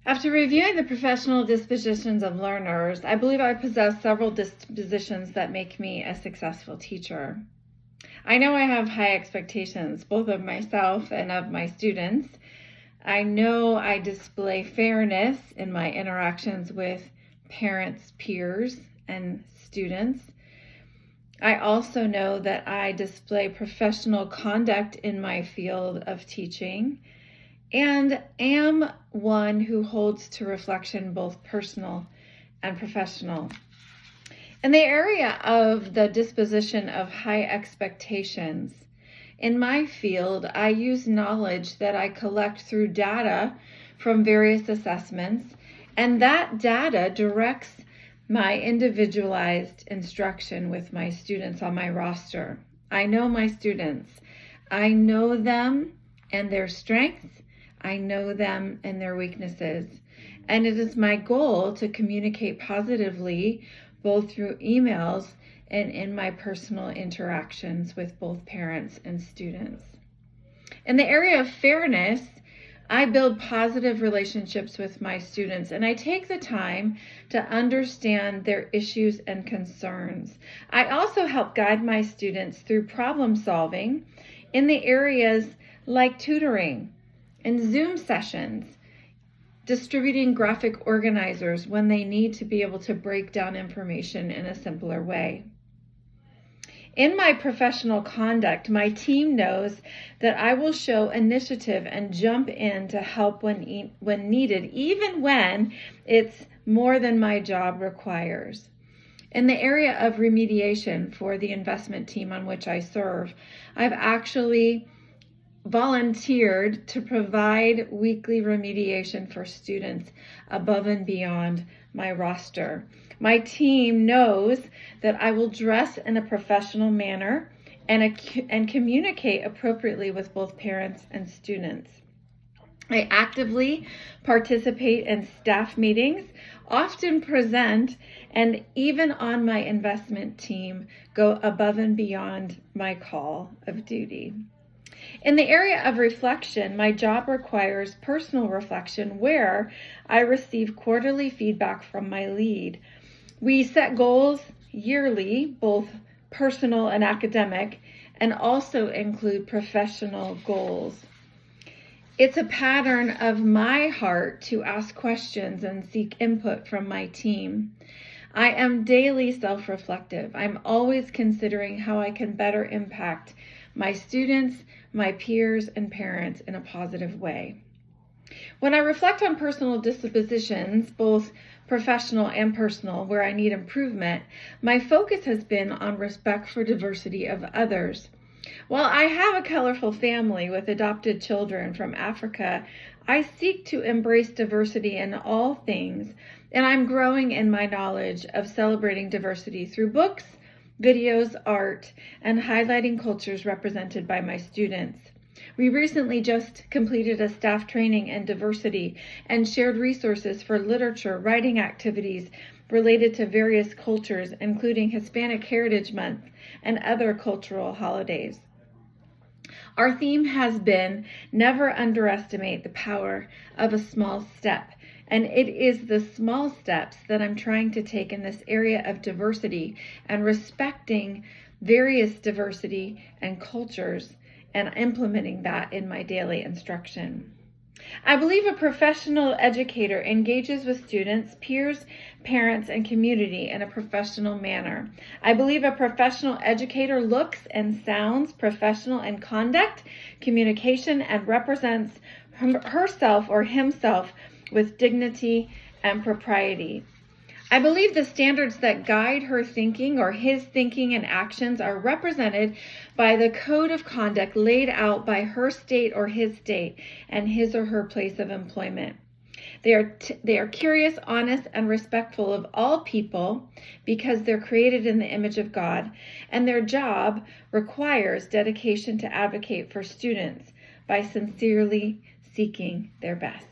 After reviewing the professional dispositions of learners, I believe I possess several dispositions that make me a successful teacher. I know I have high expectations, both of myself and of my students. I know I display fairness in my interactions with parents, peers, and students. I also know that I display professional conduct in my field of teaching and am one who holds to reflection both personal and professional. In the area of the disposition of high expectations, in my field, I use knowledge that I collect through data from various assessments, and that data directs my individualized instruction with my students on my roster. I know my students. I know them and their strengths. I know them and their weaknesses. And it is my goal to communicate positively both through emails and in my personal interactions with both parents and students. In the area of fairness, I build positive relationships with my students, and I take the time to understand their issues and concerns. I also help guide my students through problem solving in the areas like tutoring and Zoom sessions, distributing graphic organizers when they need to be able to break down information in a simpler way. In my professional conduct, my team knows that I will show initiative and jump in to help when needed, even when it's more than my job requires. In the area of remediation for the investment team on which I serve, I've actually volunteered to provide weekly remediation for students above and beyond my roster. My team knows that I will dress in a professional manner and communicate appropriately with both parents and students. I actively participate in staff meetings, often present, and even on my investment team, go above and beyond my call of duty. In the area of reflection, my job requires personal reflection where I receive quarterly feedback from my lead. We set goals yearly, both personal and academic, and also include professional goals. It's a pattern of my heart to ask questions and seek input from my team. I am daily self-reflective. I'm always considering how I can better impact my students, my peers, and parents in a positive way. When I reflect on personal dispositions, both professional and personal, where I need improvement, my focus has been on respect for diversity of others. While I have a colorful family with adopted children from Africa, I seek to embrace diversity in all things, and I'm growing in my knowledge of celebrating diversity through books, videos, art, and highlighting cultures represented by my students. We recently just completed a staff training in diversity and shared resources for literature, writing activities related to various cultures, including Hispanic Heritage Month and other cultural holidays. Our theme has been never underestimate the power of a small step. And it is the small steps that I'm trying to take in this area of diversity and respecting various diversity and cultures and implementing that in my daily instruction. I believe a professional educator engages with students, peers, parents, and community in a professional manner. I believe a professional educator looks and sounds professional in conduct, communication, and represents herself or himself with dignity and propriety. I believe the standards that guide her thinking or his thinking and actions are represented by the code of conduct laid out by her state or his state and his or her place of employment. They are curious, honest, and respectful of all people because they're created in the image of God, and their job requires dedication to advocate for students by sincerely seeking their best.